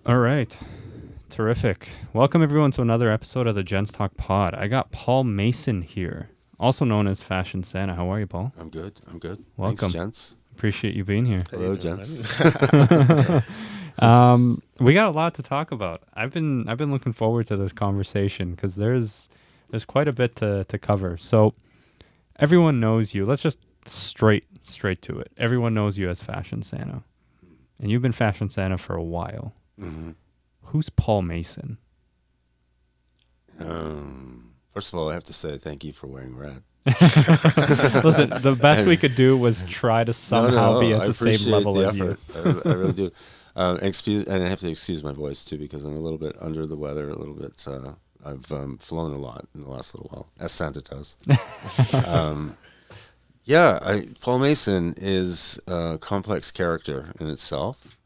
All right. Terrific. Welcome everyone to another episode of the Gents Talk Pod. I got Paul Mason here, also known as Fashion Santa. How are you, Paul? I'm good. Welcome. Thanks, Gents. Appreciate you being here. Hello, Gents. We got a lot to talk about. I've been looking forward to this conversation because there's quite a bit to cover. So everyone knows you. Let's just straight to it. Everyone knows you as Fashion Santa, and you've been Fashion Santa for a while. Mm-hmm. Who's Paul Mason? First of all, I have to say thank you for wearing red. Listen, the best we could do was try to somehow be at the same level as you. I really do. And I have to excuse my voice too because I'm a little bit under the weather. A little bit. I've flown a lot in the last little while, as Santa does. Paul Mason is a complex character in itself.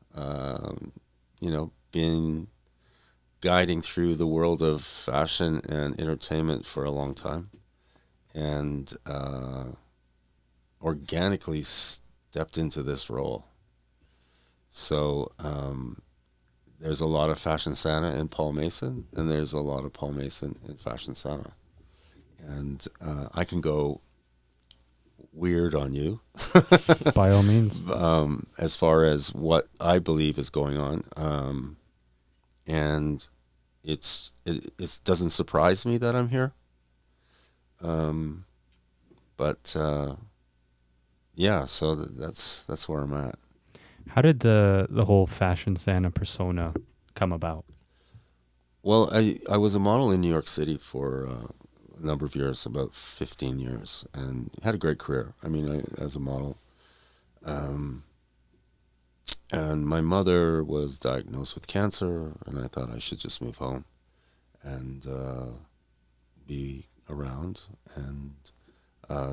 Been guiding through the world of fashion and entertainment for a long time, and organically stepped into this role. So there's a lot of Fashion Santa in Paul Mason, and there's a lot of Paul Mason in Fashion Santa. And I can go weird on you. By all means. As far as what I believe is going on. And it doesn't surprise me that I'm here. So that's where I'm at. How did the whole Fashion Santa persona come about? Well, I was a model in New York City for a number of years, about 15 years, and had a great career. I mean, as a model. And my mother was diagnosed with cancer, and I thought I should just move home and be around. And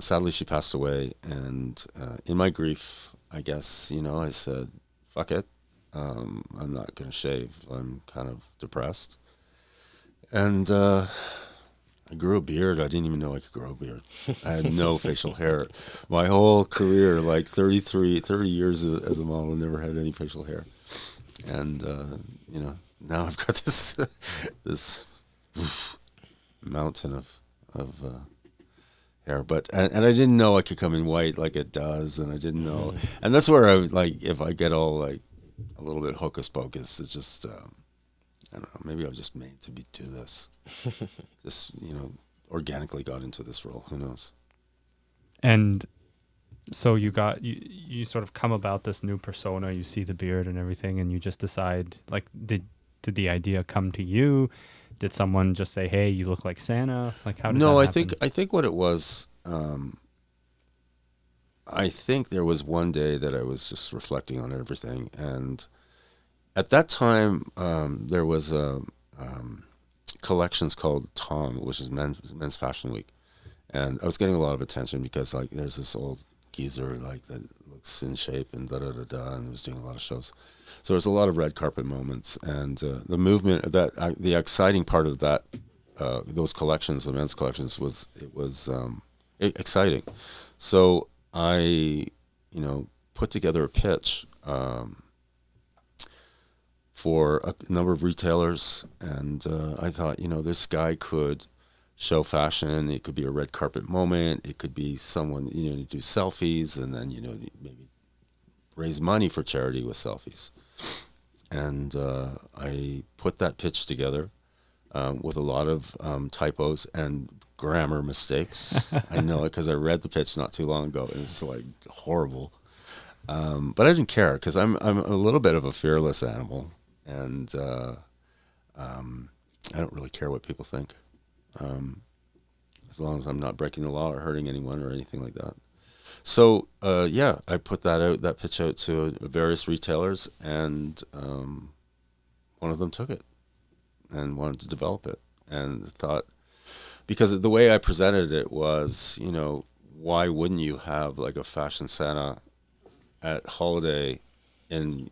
sadly, she passed away. And in my grief, I guess, I said, fuck it. I'm not going to shave. I'm kind of depressed. And I grew a beard. I didn't even know I could grow a beard. I had no facial hair. My whole career, like 30 years as a model, never had any facial hair. And, now I've got this mountain of hair. And I didn't know I could come in white like it does. And I didn't know. And that's where if I get all like a little bit hocus pocus, it's just, I don't know, maybe I'm just made to do this. Just, organically got into this role. Who knows? And so you sort of come about this new persona, you see the beard and everything, and you just decide, like, did the idea come to you? Did someone just say, hey, you look like Santa? Like, how did that happen? I think what it was, I think there was one day that I was just reflecting on everything. And at that time, there was collections called Tom, which is men's fashion week, and I was getting a lot of attention because like there's this old geezer like that looks in shape and and was doing a lot of shows. So there's a lot of red carpet moments, and the movement that the exciting part of that those collections, the men's collections, was exciting. So I put together a pitch for a number of retailers, and I thought, this guy could show fashion. It could be a red carpet moment. It could be someone, do selfies, and then, maybe raise money for charity with selfies. And I put that pitch together with a lot of typos and grammar mistakes. I know it because I read the pitch not too long ago, and it's like horrible. But I didn't care because I'm a little bit of a fearless animal. And I don't really care what people think, as long as I'm not breaking the law or hurting anyone or anything like that. So, I put that pitch out to various retailers, and one of them took it and wanted to develop it, and thought, because the way I presented it was, why wouldn't you have like a Fashion Santa at holiday in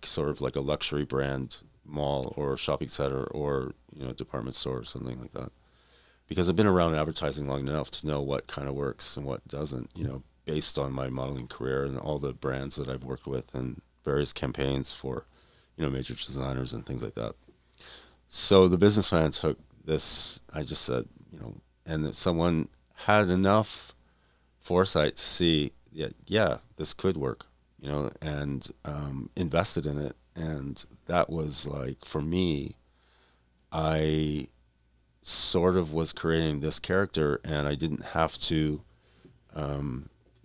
sort of like a luxury brand mall or shopping center or department store or something like that, because I've been around advertising long enough to know what kind of works and what doesn't, based on my modeling career and all the brands that I've worked with and various campaigns for major designers and things like that. So the businessman took this. I just said, and that someone had enough foresight to see, yeah, this could work, and invested in it. And that was like, for me, I sort of was creating this character, and I didn't have to,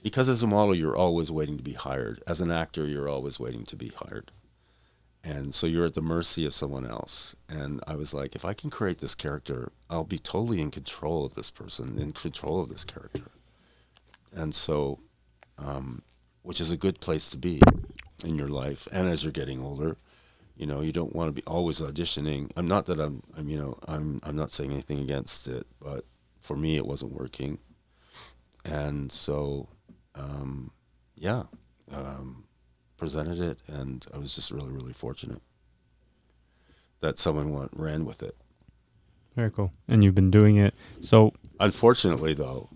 because as a model, you're always waiting to be hired. As an actor, you're always waiting to be hired. And so you're at the mercy of someone else. And I was like, if I can create this character, I'll be totally in control of this person, in control of this character. And so, which is a good place to be in your life. And as you're getting older, you don't want to be always auditioning. I'm not saying anything against it, but for me, it wasn't working. And so, presented it, and I was just really, really fortunate that someone ran with it. Very cool. And you've been doing it. So unfortunately, though,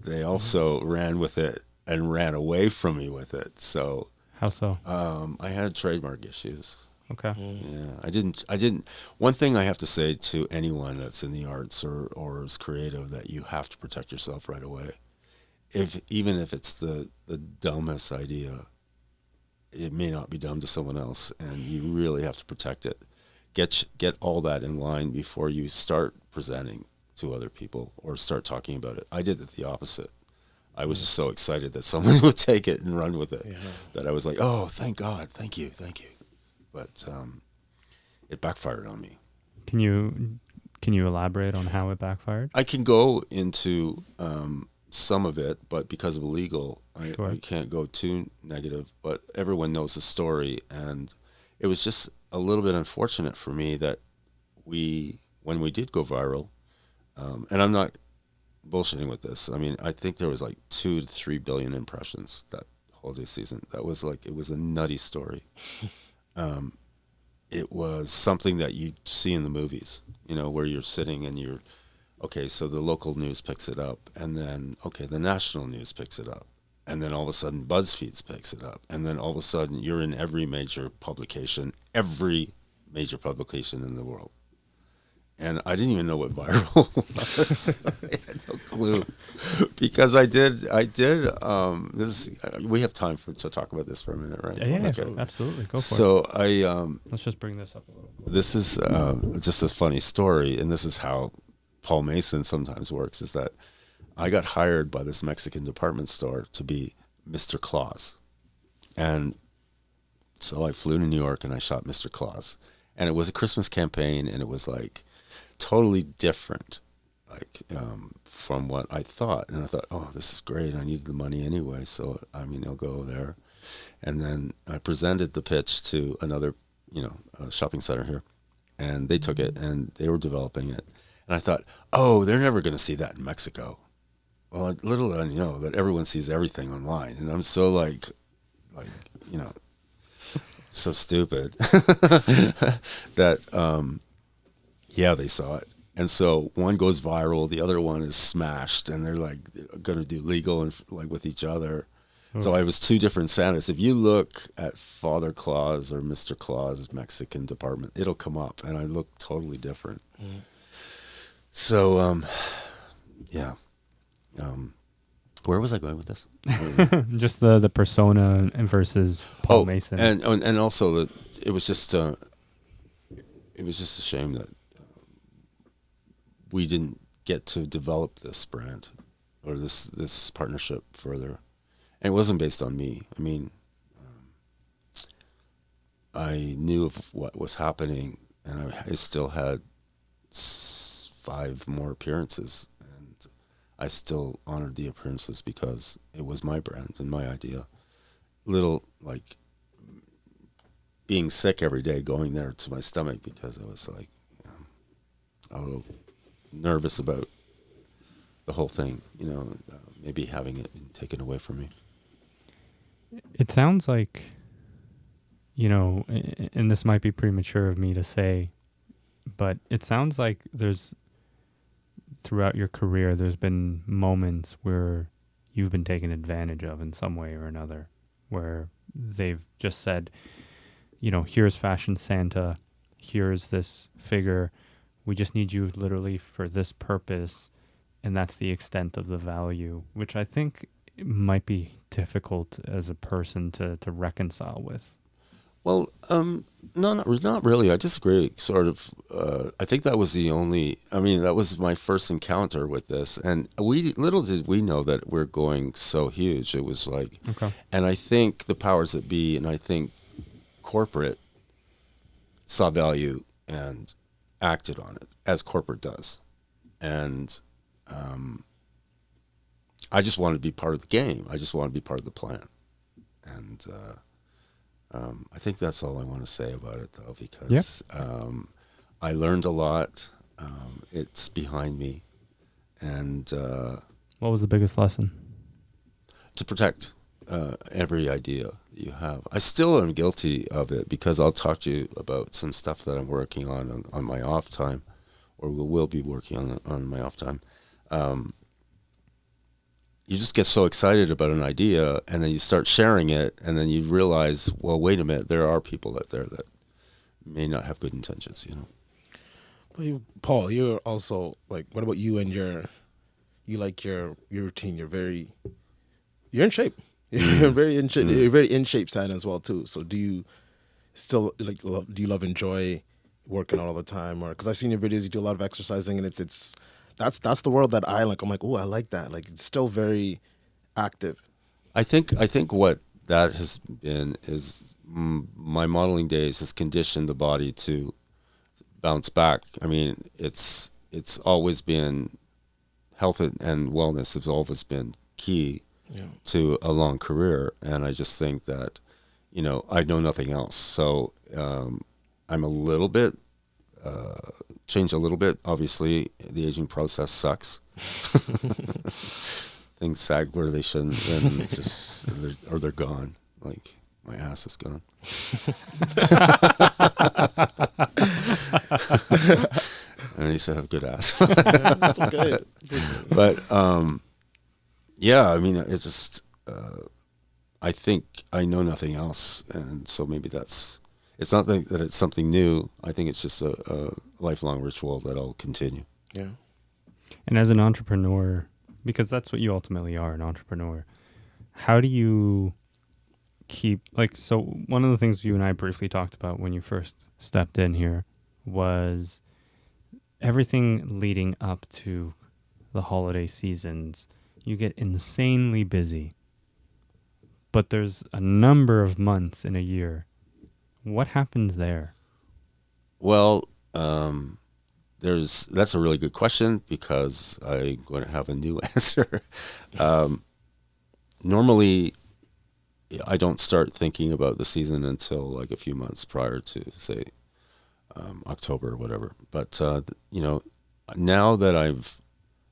they also ran with it and ran away from me with it. So how so? I had trademark issues. Okay. Yeah, I didn't. One thing I have to say to anyone that's in the arts or is creative, that you have to protect yourself right away. Even if it's the dumbest idea, it may not be dumb to someone else, and you really have to protect it. Get all that in line before you start presenting to other people or start talking about it. I did it the opposite. I was just so excited that someone would take it and run with it, that I was like, oh, thank God, thank you. But it backfired on me. Can you elaborate on how it backfired? I can go into some of it, but because of legal, I can't go too negative. But everyone knows the story, and it was just a little bit unfortunate for me that when we did go viral, and I'm not bullshitting with this. I mean, I think there was like 2 to 3 billion impressions that holiday season. That was it was a nutty story. It was something that you see in the movies, where you're sitting and you're, okay, so the local news picks it up, and then, okay, the national news picks it up, and then all of a sudden BuzzFeed picks it up, and then all of a sudden you're in every major publication in the world. And I didn't even know what viral was. I had no clue, because I did. This we have time to talk about this for a minute, right? Yeah, okay. Absolutely. Go for it. So let's just bring this up a little bit. This is just a funny story, and this is how Paul Mason sometimes works, is that I got hired by this Mexican department store to be Mr. Claus. And so I flew to New York and I shot Mr. Claus. And it was a Christmas campaign, and it was like totally different, from what I thought. And I thought, oh, this is great. I needed the money anyway, so I'll go there. And then I presented the pitch to another, shopping center here, and they took it and they were developing it. And I thought, oh, they're never going to see that in Mexico. Well, little did I know that everyone sees everything online. And I'm so so stupid that, they saw it. And so one goes viral, the other one is smashed, and they're going to do legal and with each other. Oh. So I was 2 different Santas. If you look at Father Claus or Mr. Claus Mexican department, it'll come up, and I look totally different. Mm. So, where was I going with this? Just the persona versus Paul Mason, and also that it was just a shame that we didn't get to develop this brand or this partnership further, and it wasn't based on me. I mean, I knew of what was happening, and I still had 5 more appearances, and I still honored the appearances because it was my brand and my idea. Little being sick every day, going there to my stomach because I was a little nervous about the whole thing, maybe having it taken away from me. It sounds like, and this might be premature of me to say, but it sounds like throughout your career, there's been moments where you've been taken advantage of in some way or another, where they've just said, here's Fashion Santa, here's this figure, we just need you literally for this purpose, and that's the extent of the value, which I think might be difficult as a person to reconcile with. Well, no, not really. I disagree. Sort of. I think that was that was my first encounter with this, and little did we know that we're going so huge. It was like, Okay. and I think the powers that be, and I think corporate saw value and acted on it as corporate does, and I just wanted to be part of the game. I just wanted to be part of the plan, and. I think that's all I want to say about it, though, because I learned a lot. It's behind me, and What was the biggest lesson? to protect every idea that you have. I still am guilty of it because I'll talk to you about some stuff that I'm working on my off time, or will be working on my off time. You just get so excited about an idea, and then you start sharing it, and then you realize, well, wait a minute, there are people out there that may not have good intentions, But Paul, you're also like, what about you and your routine? You're in shape. You're very in shape. You're very in shape, Santa, as well too. So do you still do you enjoy working out all the time, or because I've seen your videos, you do a lot of exercising, and it's. That's the world that I like. I'm like, oh, I like that. Like, it's still very active. I think what that has been is my modeling days has conditioned the body to bounce back. I mean, it's always been health and wellness has always been key to a long career, and I just think that I know nothing else. So I'm a little bit. Change a little bit. Obviously, the aging process sucks. Things sag where they shouldn't, and they're gone. Like my ass is gone. And I used to have good ass. That's okay. But I mean, it's just. I think I know nothing else, and so maybe that's. It's not that it's something new. I think it's just a lifelong ritual that I'll continue. Yeah. And as an entrepreneur, because that's what you ultimately are, an entrepreneur, how do you keep, so one of the things you and I briefly talked about when you first stepped in here was everything leading up to the holiday seasons. You get insanely busy, but there's a number of months in a year. What happens there? Well, that's a really good question because I'm going to have a new answer. Normally, I don't start thinking about the season until like a few months prior to, say, October or whatever. But, now that I've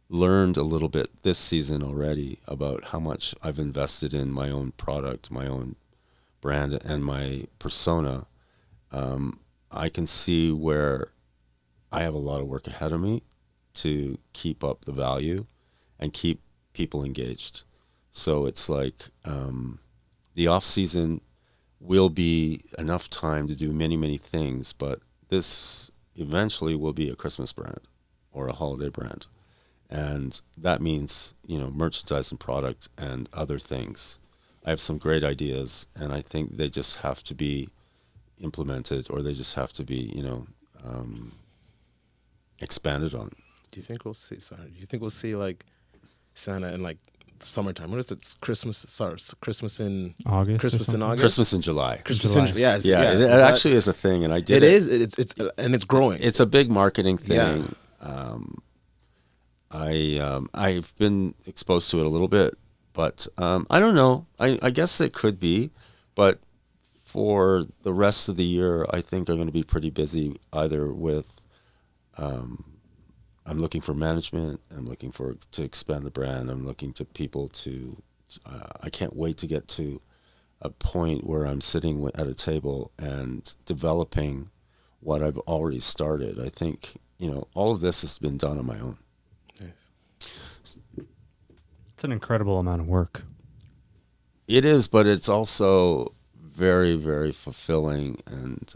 learned a little bit this season already about how much I've invested in my own product, my own brand, and my persona, I can see where I have a lot of work ahead of me to keep up the value and keep people engaged. So it's like the off season will be enough time to do many, many things, but this eventually will be a Christmas brand or a holiday brand. And that means, merchandise and product and other things. I have some great ideas, and I think they just have to be implemented, or they just have to be, expanded on. Do you think we'll see like Santa in like summertime? What is it? It's Christmas. Sorry, it's Christmas in August. Christmas in August. Christmas in July. Christmas in July. It actually is a thing, and I did. It is. It's and it's growing. It's a big marketing thing. Yeah. I've been exposed to it a little bit, but I don't know. I guess it could be, but for the rest of the year, I think I'm going to be pretty busy either with. I'm looking for management. I'm looking to expand the brand. I'm looking to people to. I can't wait to get to a point where I'm sitting at a table and developing what I've already started. I think all of this has been done on my own. Nice. It's an incredible amount of work. It is, but it's also very, very fulfilling. And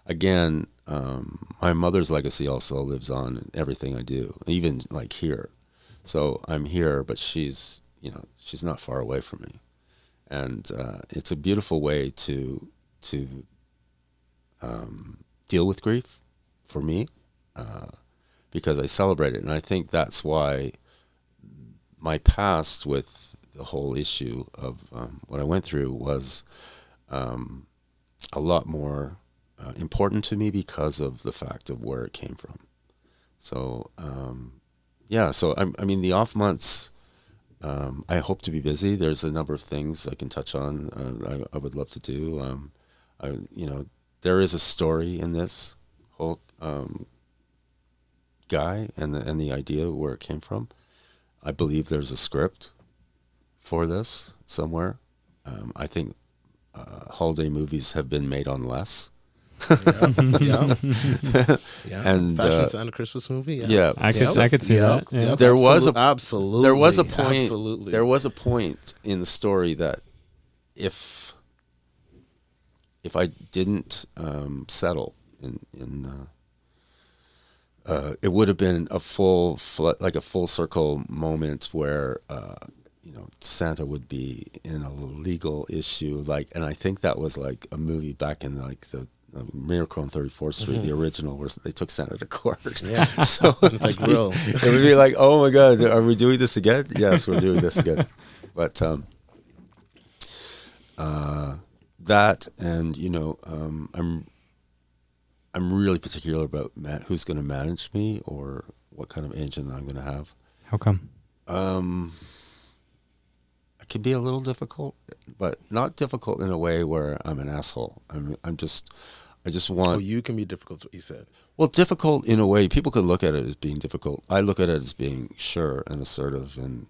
again, my mother's legacy also lives on in everything I do, even like here. So I'm here, but she's not far away from me, and it's a beautiful way to deal with grief for me, because I celebrate it, and I think that's why my past with the whole issue of what I went through was a lot more important to me because of the fact of where it came from. So so I mean the off months, I hope to be busy. There's a number of things I can touch on. I would love to do. There is a story in this whole guy and the idea of where it came from. I believe there's a script for this somewhere. I think holiday movies have been made on less. Yeah. And Fashion Santa Christmas movie. yeah, I could see that. Yeah. There was absolutely there was a point. Absolutely. There was a point in the story that if I didn't settle in it would have been a full circle moment where Santa would be in a legal issue, and I think that was like a movie back in like the Miracle on 34th Street, the original, where they took Santa to court. Yeah. So it's like real. It would be like, oh my God, are we doing this again? Yes, we're doing this again. But that, and I'm really particular about who's going to manage me or what kind of agent I'm going to have. How come? It can be a little difficult, but not difficult in a way where I'm an asshole. I just want. Oh, you can be difficult. Is what you said. Well, difficult in a way. People could look at it as being difficult. I look at it as being sure and assertive and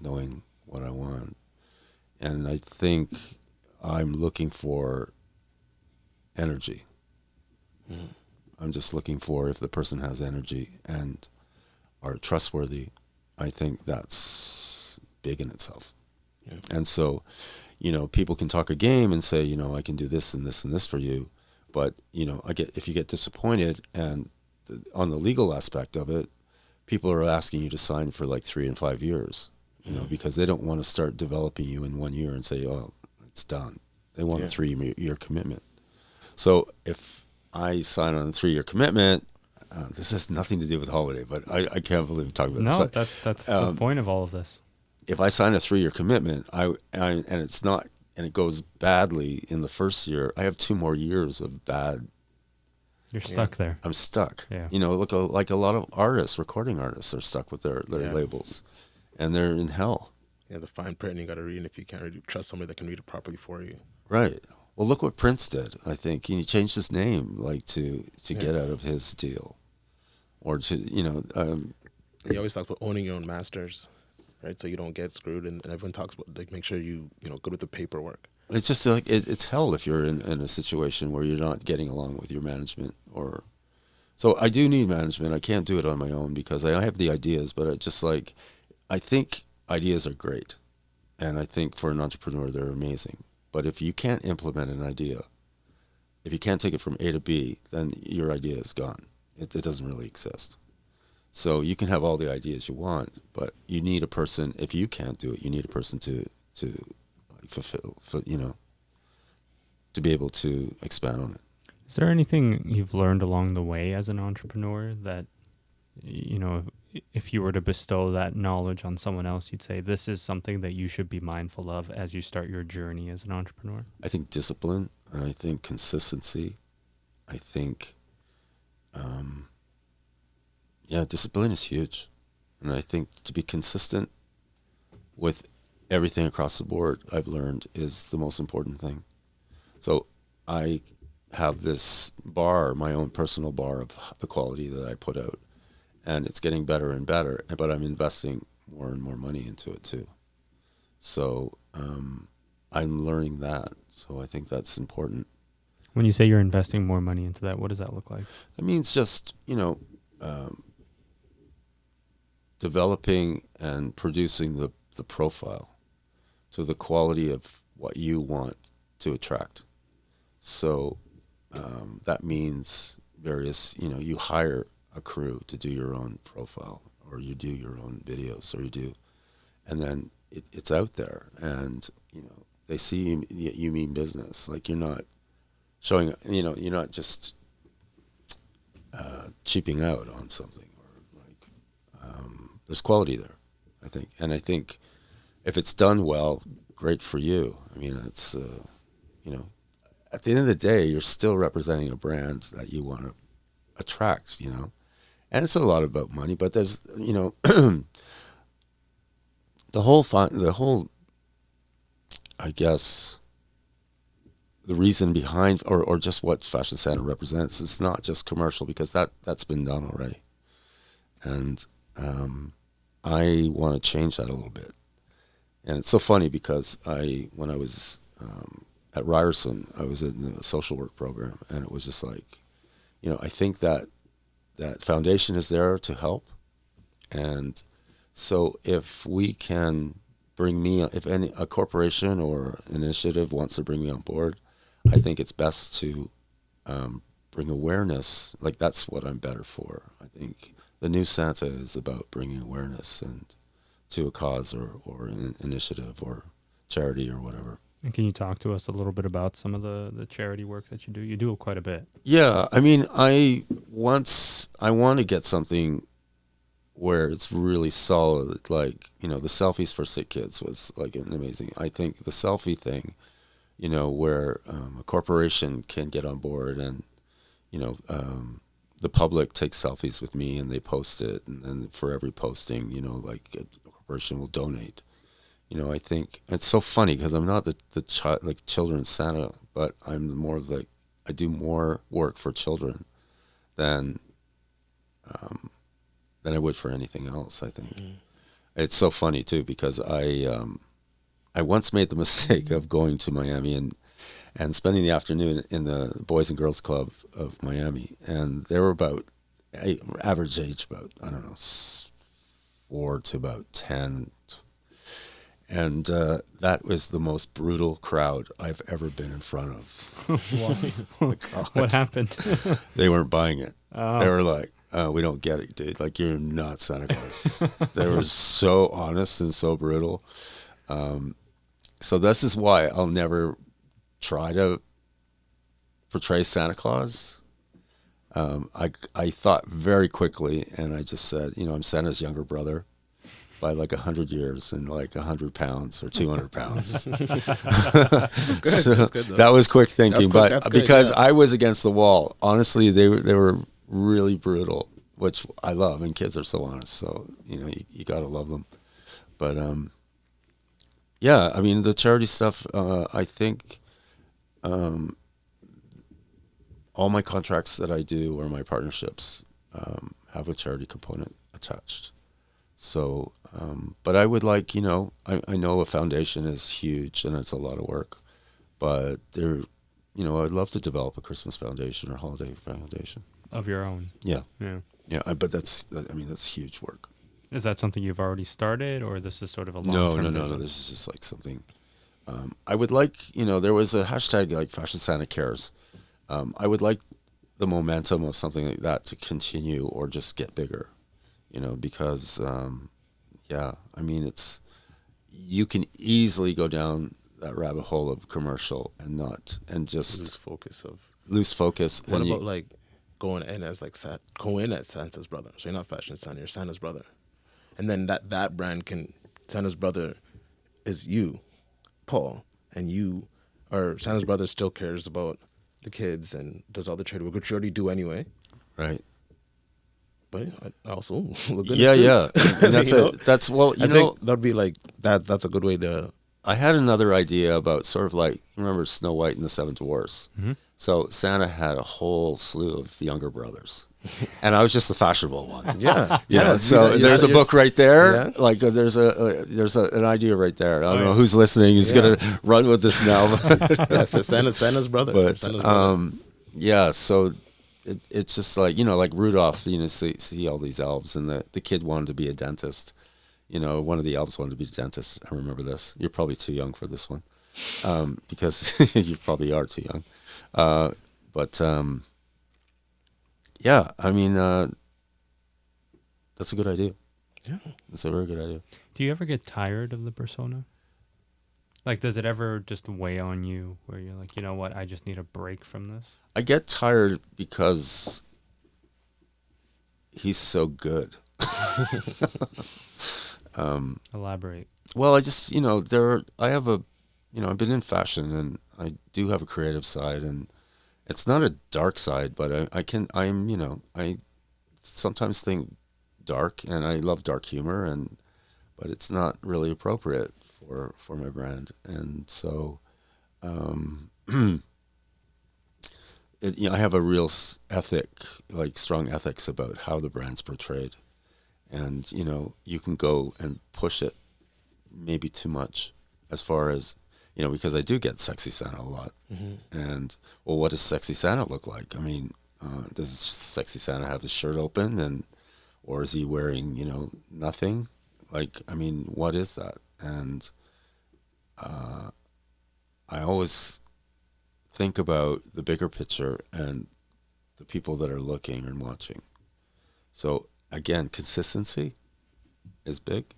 knowing what I want. And I think I'm looking for energy. Mm. I'm just looking for if the person has energy and are trustworthy. I think that's big in itself. Yeah. And so, people can talk a game and say, I can do this and this and this for you. But, if you get disappointed and on the legal aspect of it, people are asking you to sign for like 3 and 5 years, because they don't want to start developing you in 1 year and say, oh, it's done. They want a 3-year commitment. So if I sign on a 3-year commitment, this has nothing to do with holiday, but I can't believe we're talking about this. No, that's the point of all of this. If I sign a 3-year commitment, and it's not, and it goes badly in the first year, I have 2 more years of bad. You're stuck there. I'm stuck. Yeah. Look, like a lot of artists, recording artists, are stuck with their labels, and they're in hell. Yeah, the fine print you got to read, and if you can't really trust somebody that can read it properly for you. Right. Well, look what Prince did. I think he changed his name, to get out of his deal, or to He always talks about owning your own masters, right? So you don't get screwed, and everyone talks about make sure you go with the paperwork. It's just like it's hell if you're in a situation where you're not getting along with your management, or. So I do need management. I can't do it on my own because I have the ideas, but I think ideas are great, and I think for an entrepreneur they're amazing. But if you can't implement an idea, if you can't take it from A to B, then your idea is gone. It doesn't really exist. So you can have all the ideas you want, but you need a person. If you can't do it, you need a person to fulfill, to be able to expand on it. Is there anything you've learned along the way as an entrepreneur that, if you were to bestow that knowledge on someone else, you'd say this is something that you should be mindful of as you start your journey as an entrepreneur? I think discipline, and I think consistency. I think, discipline is huge. And I think to be consistent with everything across the board, I've learned, is the most important thing. So I have this bar, my own personal bar of the quality that I put out, and it's getting better and better, but I'm investing more and more money into it too. So I'm learning that. So I think that's important. When you say you're investing more money into that, what does that look like? It means just, developing and producing the profile to the quality of what you want to attract. So that means various, you hire a crew to do your own profile, or you do your own videos, or and then it's out there, and they see you mean business. Like, you're not showing, you're not just cheaping out on something, or like there's quality there, I think. And I think if it's done well, great for you. I mean, it's at the end of the day, you're still representing a brand that you want to attract, and it's a lot about money, but there's, the whole, I guess, the reason behind, or just what Fashion Santa represents, is not just commercial, because that's been done already. And I want to change that a little bit. And it's so funny because when I was at Ryerson, I was in the social work program, and it was just like, I think that foundation is there to help. And so if we can if a corporation or an initiative wants to bring me on board, I think it's best to bring awareness. Like, that's what I'm better for. I think the new Santa is about bringing awareness and to a cause or an initiative or charity or whatever. And can you talk to us a little bit about some of the charity work that you do? You do quite a bit. Yeah, I mean, I want to get something where it's really solid. Like, the selfies for sick kids was like an amazing. I think the selfie thing, where a corporation can get on board, and the public takes selfies with me and they post it, and then for every posting, like a corporation will donate. I think it's so funny because I'm not the children's Santa, but I'm more of I do more work for children than I would for anything else, I think. It's so funny too, because I once made the mistake of going to Miami and spending the afternoon in the Boys and Girls Club of Miami, and they were about average age about, I don't know, 4 to about 10. And that was the most brutal crowd I've ever been in front of. What happened? They weren't buying it. Oh. They were like, we don't get it, dude. Like, you're not Santa Claus. They were so honest and so brutal. So this is why I'll never try to portray Santa Claus. I thought very quickly, and I just said, I'm Santa's younger brother by like 100 years and like 100 pounds or 200 pounds. That's good. So That's good, that was quick thinking, but that's good, because yeah. I was against the wall, honestly, they were really brutal, which I love, and kids are so honest. So, you got to love them. But, yeah, I mean, the charity stuff, I think all my contracts that I do or my partnerships have a charity component attached. So, but I would like, I know a foundation is huge and it's a lot of work, but I'd love to develop a Christmas foundation or holiday foundation. Of your own. Yeah. Yeah. Yeah. But that's huge work. Is that something you've already started, or this is sort of a long-term No. This is just like something, I would like, there was a hashtag like Fashion Santa Cares. I would like the momentum of something like that to continue or just get bigger. Because, I mean, you can easily go down that rabbit hole of commercial and just lose focus. What about like going in as Santa's brother? So you're not Fashion Santa, you're Santa's brother. And then that brand Santa's brother is you, Paul, and you are Santa's brother still cares about the kids and does all the trade work, which you already do anyway. Right. But I also look good. Yeah. And that's that's well, I think that'd be like that. That's a good way to. I had another idea about sort of like, remember Snow White and the Seven Dwarfs? Mm-hmm. So Santa had a whole slew of younger brothers, and I was just the fashionable one. Yeah. So there's a book right there. Yeah. Like there's an idea right there. I don't know who's listening. Who's gonna run with this now? So Santa's brother. But Santa's brother. yeah. So it's just like, like Rudolph. See all these elves, and the kid wanted to be a dentist. One of the elves wanted to be a dentist. I remember this. You're probably too young for this one. because you probably are too young. But yeah, I mean, that's a good idea. Yeah. That's a very good idea. Do you ever get tired of the persona? Like, does it ever just weigh on you where you're like, you know what, I just need a break from this? I get tired because he's so good. Elaborate. Well, I just, I've been in fashion, and I do have a creative side, and it's not a dark side, but I sometimes think dark, and I love dark humor, but it's not really appropriate for my brand. And so, I have a real ethic, like strong ethics about how the brand's portrayed. And, you can go and push it maybe too much as far as, because I do get Sexy Santa a lot. Mm-hmm. And, well, what does Sexy Santa look like? I mean, does Sexy Santa have his shirt open, or is he wearing, nothing? Like, I mean, what is that? And I always think about the bigger picture and the people that are looking and watching. So, again, consistency is big.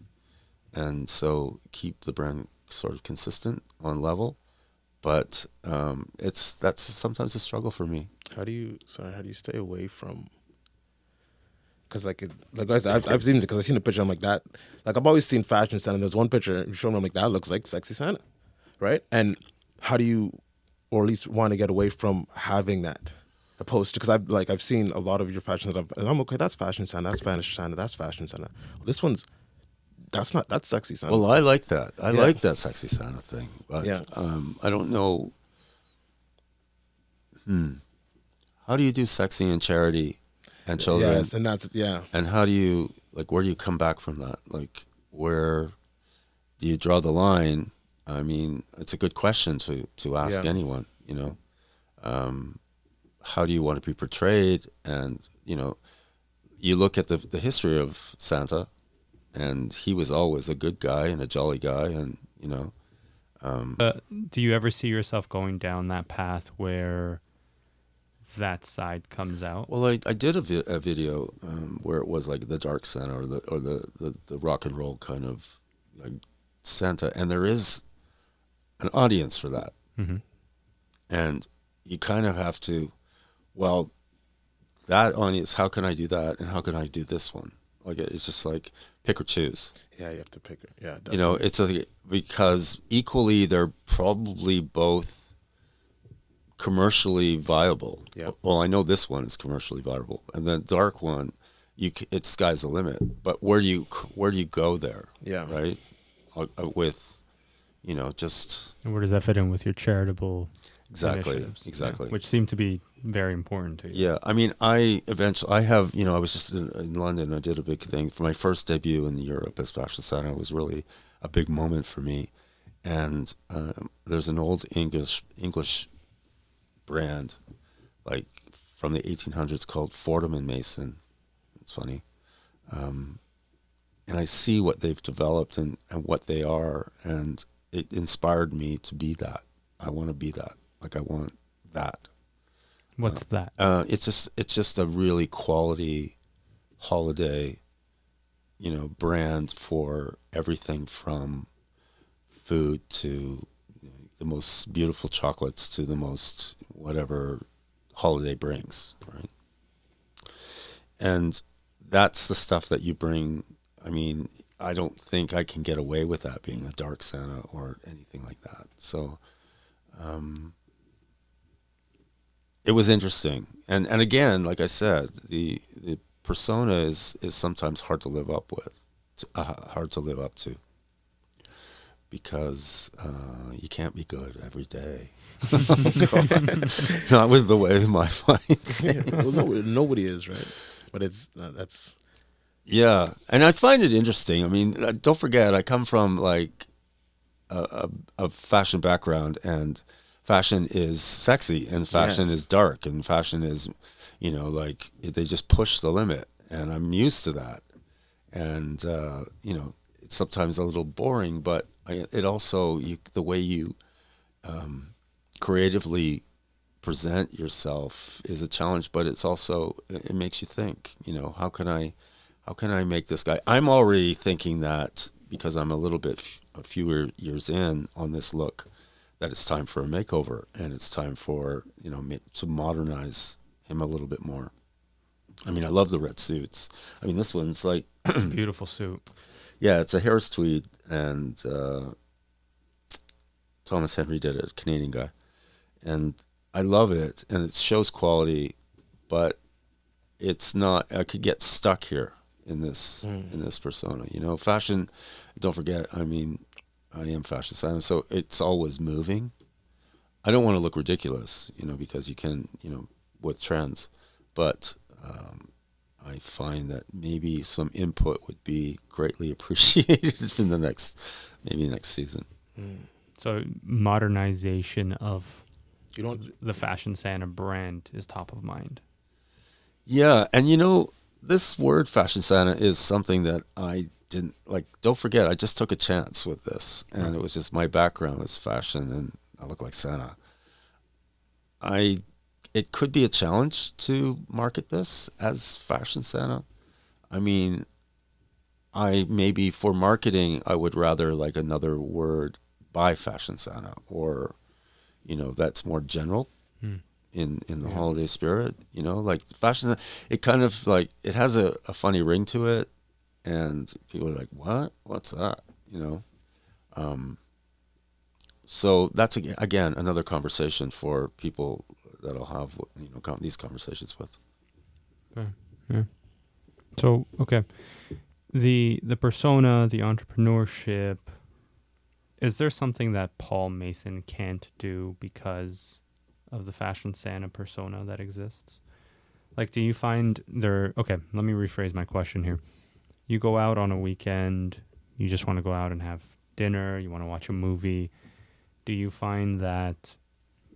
And so keep the brand sort of consistent on level. But that's sometimes a struggle for me. How do you stay away from? Because guys, I've seen it because I've seen a picture. I'm like that. Like I've always seen fashion Santa. There's one picture you show me. I'm like that looks like Sexy Santa, right? And how do you, or at least want to get away from having that, opposed to, because I've seen a lot of your fashion and I'm okay. That's fashion Santa. That's Spanish Santa. That's fashion Santa. This one's that's Sexy Santa. Well, I like that. I like that Sexy Santa thing, but I don't know. How do you do sexy and charity and children? Yes, and that's And how do you where do you come back from that? Like, where do you draw the line? I mean, it's a good question to ask anyone. How do you want to be portrayed? And you look at the history of Santa, and he was always a good guy and a jolly guy, and do you ever see yourself going down that path where that side comes out? Well, I did a video where it was like the dark Santa or the rock and roll kind of like Santa, and there is an audience for that. Mm-hmm. And you kind of have to, well, that audience, how can I do that, and how can I do this one? Like, it's just like pick or choose. Yeah, you have to pick it. Yeah, definitely. It's because equally they're probably both commercially viable. Yeah. Well, I know this one is commercially viable, and the dark one, it's sky's the limit. But where do you go there? Yeah. Right. With, just. And where does that fit in with your charitable initiatives? Exactly. Yeah, which seem to be very important to you. Yeah, I mean, I have, I was just in London. I did a big thing for my first debut in Europe as Fashion Santa. It was really a big moment for me. And there's an old English brand, like from the 1800s, called Fordham and Mason. It's funny. And I see what they've developed and what they are, and it inspired me to be that. I want to be that. Like, I want that. What's that? It's just a really quality holiday, brand for everything from food to the most beautiful chocolates to the most whatever holiday brings, right? And that's the stuff that you bring. I mean, I don't think I can get away with that being a dark Santa or anything like that. So, it was interesting. And again, like I said, the persona is sometimes hard to live up to, because you can't be good every day. Not with the way my mind. Well, nobody is, right? But that's. Yeah, and I find it interesting. I mean, don't forget, I come from like a fashion background, and fashion is sexy, and fashion is dark, and fashion is, like they just push the limit, and I'm used to that. And it's sometimes a little boring, but it also the way you creatively present yourself is a challenge, but it's also, it makes you think, how can I make this guy? I'm already thinking that because I'm a few years in on this look, that it's time for a makeover and it's time for, to modernize him a little bit more. I mean, I love the red suits. I mean, this one's like Beautiful suit. Yeah, it's a Harris tweed, and Thomas Henry did it, a Canadian guy. And I love it, and it shows quality, but it's not, I could get stuck here in this persona. Fashion, don't forget, I mean, I am fashion designer, so it's always moving. I don't want to look ridiculous, because you can, with trends, but I find that maybe some input would be greatly appreciated in the next season. So modernization of You don't. the Fashion Santa brand is top of mind. Yeah, and this word Fashion Santa is something that I didn't like. Don't forget, I just took a chance with this, and it was just my background was fashion, and I look like Santa. It could be a challenge to market this as Fashion Santa. I mean, maybe for marketing, I would rather like another word by Fashion Santa, or that's more general in the holiday spirit. Like fashion, it kind of like it has a funny ring to it, and people are like, what's that? So that's again another conversation for people that I'll have these conversations with. Yeah. So okay, the persona, the entrepreneurship. Is there something that Paul Mason can't do because of the Fashion Santa persona that exists? Like, do you find there... Okay, let me rephrase my question here. You go out on a weekend, you just want to go out and have dinner, you want to watch a movie. Do you find that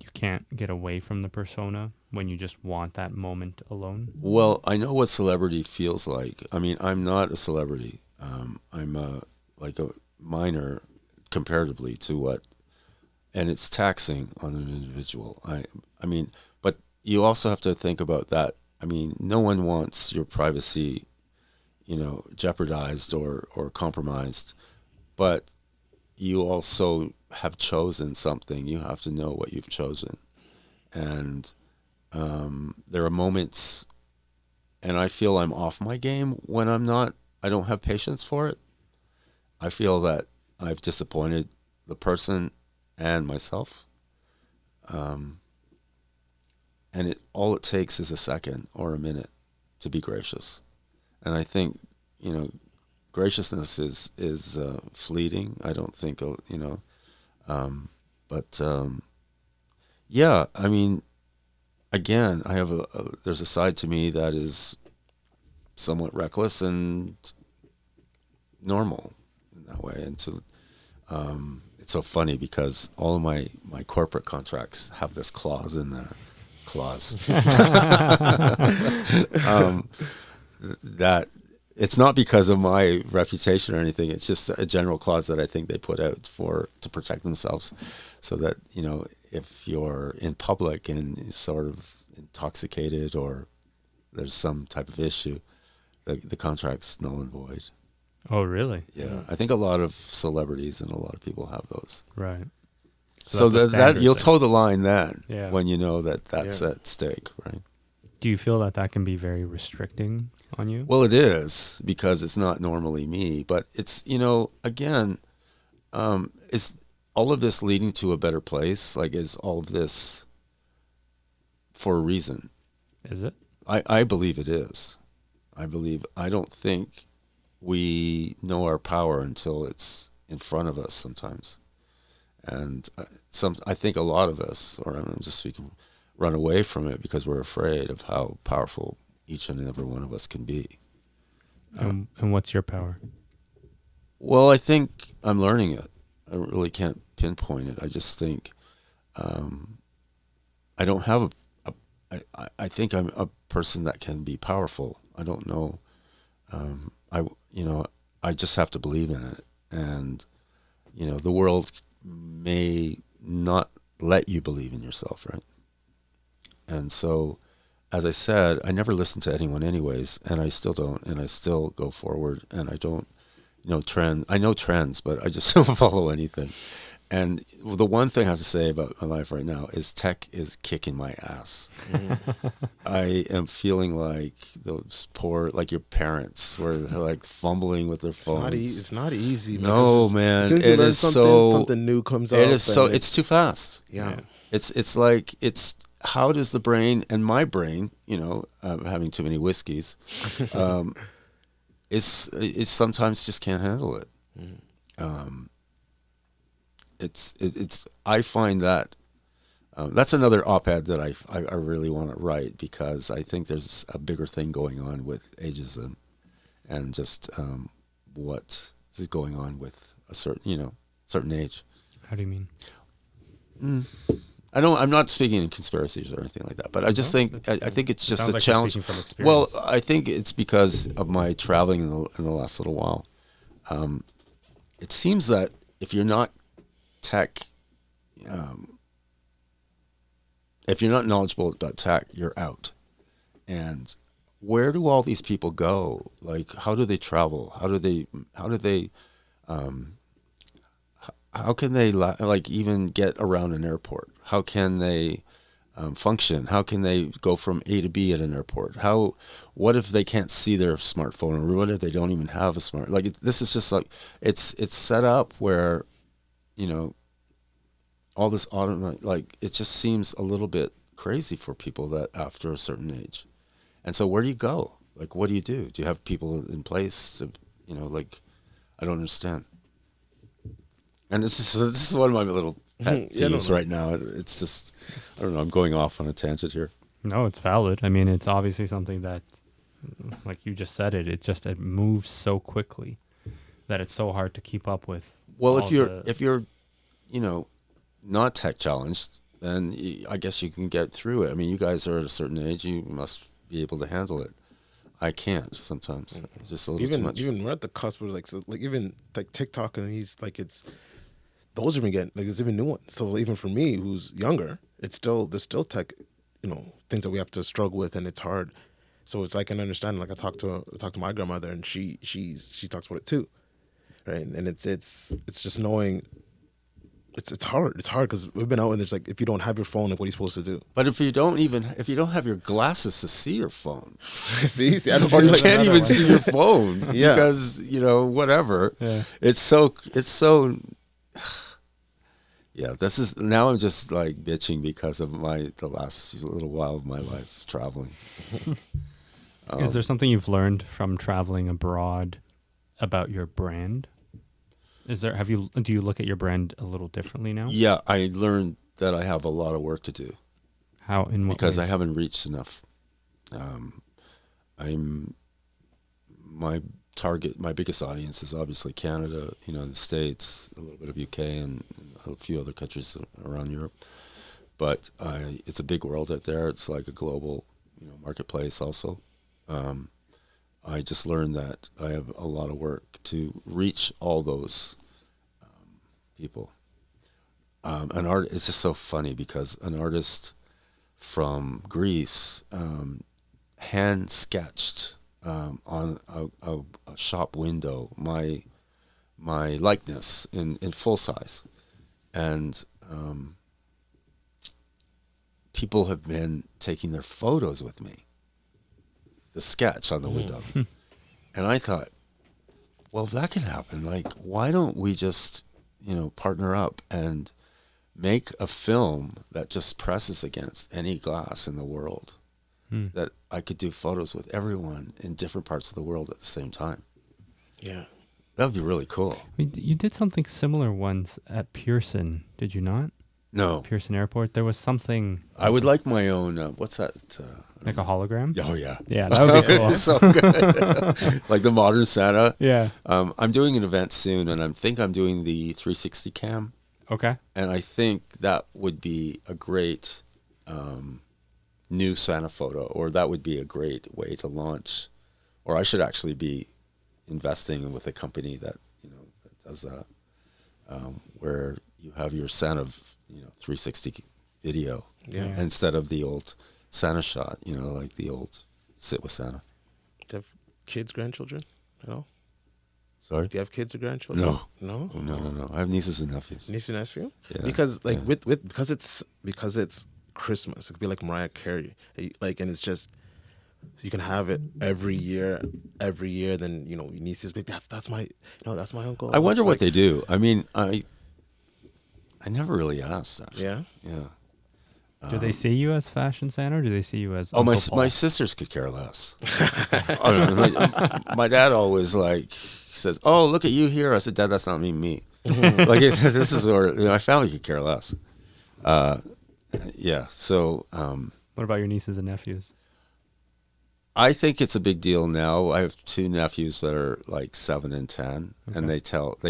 you can't get away from the persona when you just want that moment alone? Well, I know what celebrity feels like. I mean, I'm not a celebrity. I'm like a minor comparatively to what, and it's taxing on an individual. I mean, but you also have to think about that. I mean, no one wants your privacy, jeopardized or compromised, but you also have chosen something. You have to know what you've chosen. And there are moments, and I feel I'm off my game when I don't have patience for it. I feel that I've disappointed the person and myself. And all it takes is a second or a minute to be gracious. And I think, graciousness is fleeting. I don't think, yeah, I mean, again, I have there's a side to me that is somewhat reckless and normal in that way. And so, it's so funny because all of my corporate contracts have this clause in there. That it's not because of my reputation or anything. It's just a general clause that I think they put out to protect themselves, so that if you're in public and sort of intoxicated or there's some type of issue, the contract's null and void. Oh, really? Yeah, I think a lot of celebrities and a lot of people have those. Right. So that's a that standard you'll thing. toe the line then, Yeah. when you know that's at stake, right? Do you feel that can be very restricting on you? Well, it is, because it's not normally me, but it's, again, is all of this leading to a better place? Like, is all of this for a reason? Is it? I believe it is. I don't think we know our power until it's in front of us sometimes. And I think a lot of us, or I'm just speaking, run away from it because we're afraid of how powerful each and every one of us can be. And what's your power? Well, I think I'm learning it. I really can't pinpoint it. I just think I don't have I think I'm a person that can be powerful. I don't know. I just have to believe in it. And, the world may not let you believe in yourself, right? And so, as I said, I never listen to anyone anyways, and I still don't, and I still go forward, and I don't, I know trends, but I just don't follow anything. And the one thing I have to say about my life right now is tech is kicking my ass. I am feeling like those poor, like your parents, where they're like fumbling with their phones. It's not easy. Man. No, man. As soon as you learn something new comes out. It is so. It's too fast. Yeah. It's like how does the brain and my brain, having too many whiskeys, is sometimes just can't handle it. I find that that's another op-ed that I really want to write, because I think there's a bigger thing going on with ageism and just what is going on with a certain age. How do you mean? I'm not speaking in conspiracies or anything like that, but I just think it's just a like challenge. From experience. Well, I think it's because of my traveling in the last little while. It seems that if you're not tech, if you're not knowledgeable about tech, you're out. And where do all these people go? Like, how do they travel? How can they like even get around an airport? How can they function? How can they go from A to B at an airport? What if they can't see their smartphone, or what if they don't even have a smart? Like, this is just like it's set up where, all this like it just seems a little bit crazy for people that after a certain age. And so where do you go? Like, what do you do? Do you have people in place to, like, I don't understand. And this is one of my little pet peeves right now. It's just, I don't know, I'm going off on a tangent here. No, it's valid. I mean, it's obviously something that, like you just said it moves so quickly that it's so hard to keep up with. Well, if you're, not tech challenged, then I guess you can get through it. I mean, you guys are at a certain age, you must be able to handle it. I can't sometimes. It's just a little too much. Even we're at the cusp of even TikTok, and those have been getting, there's even new ones. So even for me, who's younger, there's still tech, things that we have to struggle with, and it's hard. So it's like an understanding. Like I talked to my grandmother, and she talks about it too, right? And it's just knowing. It's hard. It's hard because we've been out, and it's like, if you don't have your phone, like, what are you supposed to do? But if you don't have your glasses to see your phone, see, I don't or you can't even see your phone because whatever. Yeah. It's so. Yeah, this is now. I'm just like bitching because of the last little while of my life traveling. Is there something you've learned from traveling abroad about your brand? Do you look at your brand a little differently now? Yeah, I learned that I have a lot of work to do. How, in what Because ways? I haven't reached enough. My biggest audience is obviously Canada, the States, a little bit of UK, and a few other countries around Europe. But it's a big world out there. It's like a global, marketplace also. I just learned that I have a lot of work to reach all those people. It's just so funny because an artist from Greece hand sketched on a shop window my likeness in full size, and people have been taking their photos with me. The sketch on the window. And I thought, well, if that can happen, like, why don't we just, partner up and make a film that just presses against any glass in the world, that I could do photos with everyone in different parts of the world at the same time. Yeah. That would be really cool. You did something similar once at Pearson, did you not? No. Pearson Airport. There was something. I would like my own, what's that? Like a hologram? Oh, yeah. Yeah, that would be cool. It's so good. Like the modern Santa. Yeah. I'm doing an event soon, and I think I'm doing the 360 cam. Okay. And I think that would be a great new Santa photo, or that would be a great way to launch. Or I should actually be investing with a company that, that does that, where you have your Santa, 360 video Yeah. instead of the old Santa shot, like the old sit with Santa. Do you have kids, grandchildren? No. Sorry? Do you have kids or grandchildren? No. No. No. I have nieces and nephews. Niece and nephew? Yeah. Because like Yeah. because it's Christmas. It could be like Mariah Carey. Like, and it's just you can have it every year. Then your nieces, baby, that's my that's my uncle. I wonder It's what like- they do. I mean, I never really asked, actually. Yeah. Yeah. Do they see you as Fashion Santa, or do they see you as Oh, my Uncle Paul? my sisters could care less. My dad always says, "Oh, look at you here." I said, "Dad, that's not me." Like this is where my family could care less. Yeah. So What about your nieces and nephews? I think it's a big deal now. I have two nephews that are like 7 and 10, and they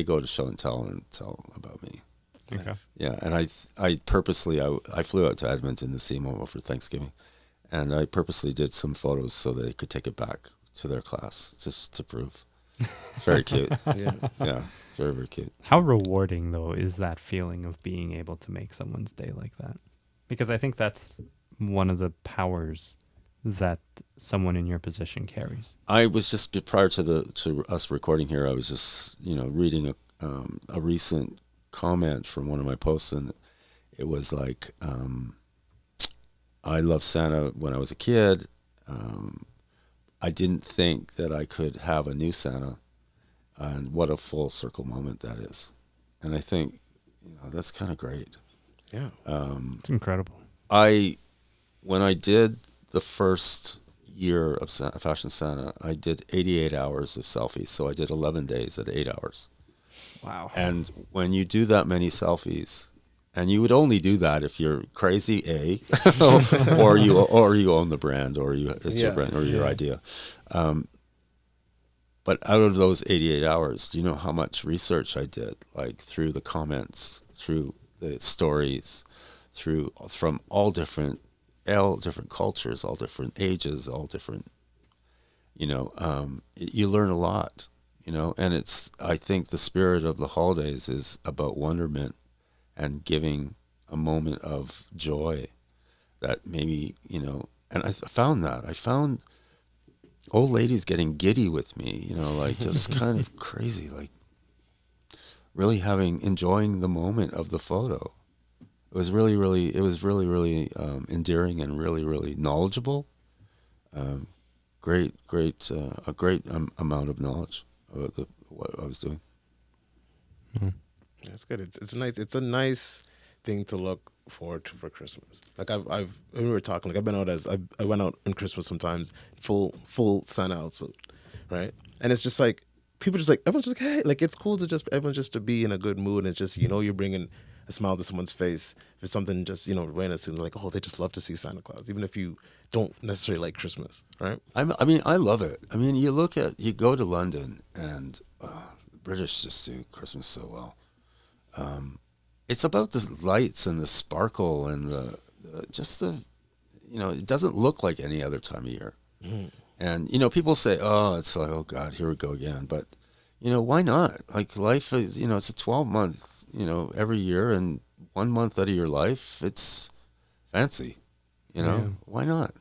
go to show and tell about me. Okay. Nice. Yeah, and I purposely I flew out to Edmonton to see them over Thanksgiving, and I purposely did some photos so they could take it back to their class just to prove. It's very cute. Yeah. Yeah, it's very, very cute. How rewarding, though, is that feeling of being able to make someone's day like that? Because I think that's one of the powers that someone in your position carries. I was just prior to us recording here. I was just reading a recent comment from one of my posts, and it was like, I loved Santa when I was a kid. I didn't think that I could have a new Santa, and what a full circle moment that is. And I think that's kind of great. Yeah. It's incredible. When I did the first year of Fashion Santa, I did 88 hours of selfies. So I did 11 days at 8 hours. Wow. And when you do that many selfies, and you would only do that if you're crazy, or you own the brand, or it's your brand or your idea. But out of those 88 hours, do you know how much research I did? Like through the comments, through the stories, from all different cultures, all different ages, all different. You learn a lot. And I think the spirit of the holidays is about wonderment and giving a moment of joy that maybe, and I found that. I found old ladies getting giddy with me, like just kind of crazy, like really enjoying the moment of the photo. It was really, really endearing and really, really knowledgeable. A great amount of knowledge about what I was doing. Mm-hmm. That's good. It's nice. It's a nice thing to look forward to for Christmas. Like we were talking. Like I went out on Christmas sometimes, full Santa outfit, right? And it's just like people everyone's just like, hey, like it's cool to everyone just to be in a good mood, and it's just you're bringing a smile to someone's face. If it's something just random, it's like, oh, they just love to see Santa Claus, even if you don't necessarily like Christmas, right? I mean, I love it. I mean, you go to London, and the British just do Christmas so well. It's about the lights and the sparkle and it doesn't look like any other time of year. Mm. And, people say, oh, it's like, oh God, here we go again. But, why not? Like life is, it's a 12-month, every year, and 1 month out of your life, it's fancy, Yeah. Why not?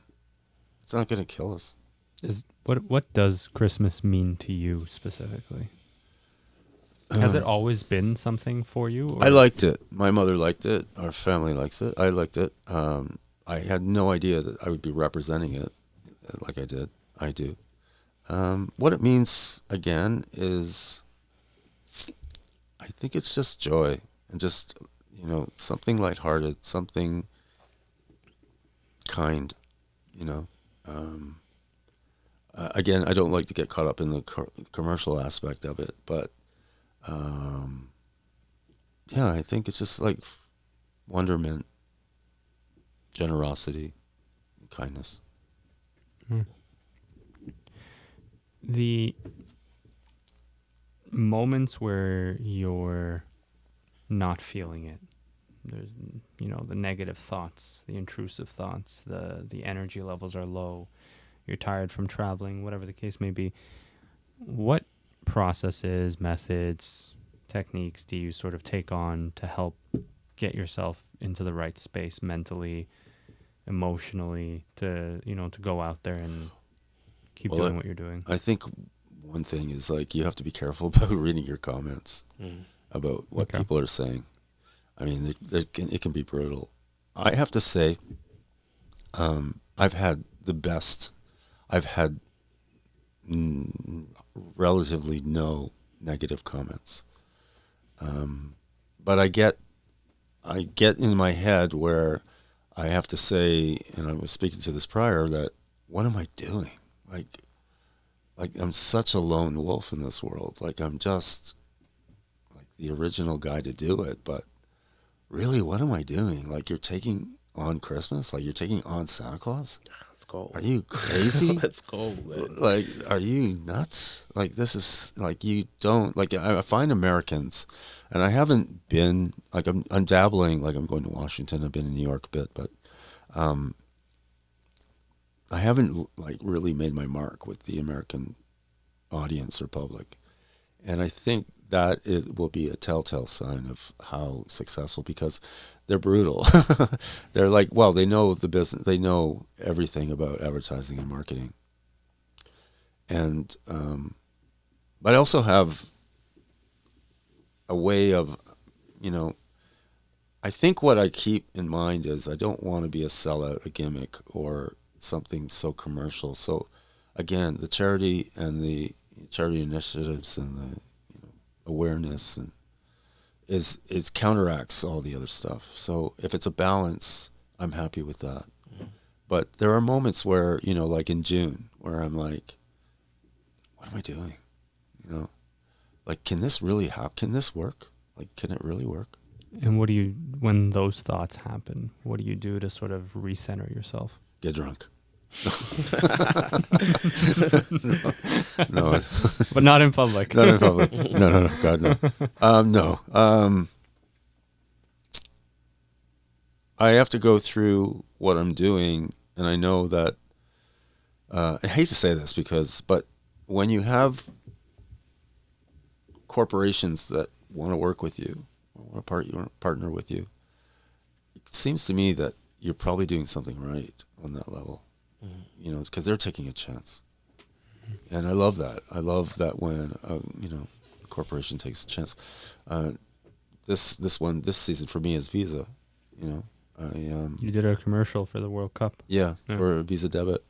It's not going to kill us. What does Christmas mean to you specifically? Has it always been something for you? Or? I liked it. My mother liked it. Our family likes it. I liked it. I had no idea that I would be representing it like I did. I do. What it means, again, is I think it's just joy and just, something lighthearted, something kind, Again, I don't like to get caught up in the commercial aspect of it, but yeah, I think it's just like wonderment, generosity, and kindness. The moments where you're not feeling it, there's the negative thoughts, the intrusive thoughts, the energy levels are low, you're tired from traveling, whatever the case may be. What processes, methods, techniques do you sort of take on to help get yourself into the right space mentally, emotionally, to go out there and keep doing what you're doing? I think one thing is, like, you have to be careful about reading your comments about what people are saying. I mean, it can be brutal. I have to say, I've had relatively no negative comments. But I get in my head where I have to say, and I was speaking to this prior, that what am I doing? Like I'm such a lone wolf in this world. Like, I'm just like the original guy to do it, but really, what am I doing? Like, you're taking on Christmas? Like, you're taking on Santa Claus? Let's go. Are you crazy? Let's go, man. Like, are you nuts? Like, this is, like, you don't, like, I find Americans, and I haven't been, like, I'm dabbling, like, I'm going to Washington, I've been in New York a bit, but I haven't, like, really made my mark with the American audience or public. And I think that it will be a telltale sign of how successful, because they're brutal. They're like, well, they know the business, they know everything about advertising and marketing. And, but I also have a way of, I think what I keep in mind is I don't want to be a sellout, a gimmick, or something so commercial. So again, the charity and the charity initiatives and the awareness and is counteracts all the other stuff. So if it's a balance, I'm happy with that. But there are moments where, like in June, where I'm like, what am I doing? Like, can this really happen? Can this work? Like, can it really work? And when those thoughts happen, what do you do to sort of recenter yourself? Get drunk. No. But not in public. Not in public. No. God, no. No. I have to go through what I'm doing, and I know that, I hate to say this but when you have corporations that want to work with you, or want to partner with you, it seems to me that you're probably doing something right on that level. Because they're taking a chance. And I love that. I love that when, a corporation takes a chance. This season for me is Visa, You did a commercial for the World Cup. Yeah, for Visa Debit.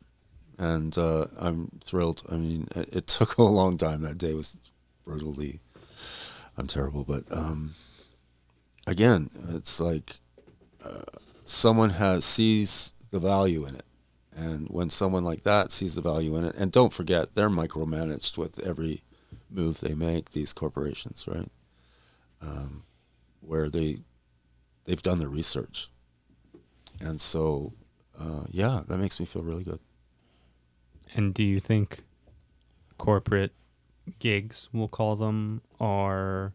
And I'm thrilled. I mean, it took a long time. That day was brutally, I'm terrible. But again, it's like someone sees the value in it. And when someone like that sees the value in it, and don't forget, they're micromanaged with every move they make, these corporations, right? Where they've done their research. And so, that makes me feel really good. And do you think corporate gigs, we'll call them, are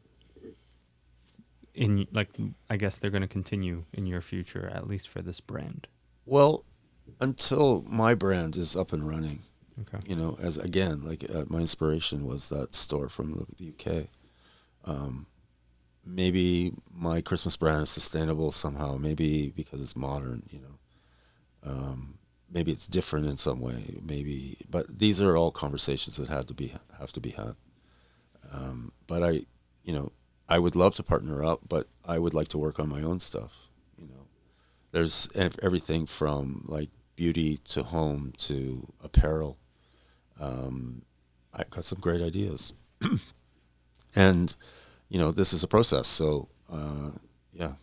I guess they're going to continue in your future, at least for this brand? Well, until my brand is up and running, okay. As again, my inspiration was that store from the UK. Maybe my Christmas brand is sustainable somehow. Maybe because it's modern, maybe it's different in some way. Maybe, but these are all conversations that have to be had. But I would love to partner up, but I would like to work on my own stuff. There's everything from like beauty to home to apparel. I've got some great ideas. And, this is a process. So, yeah.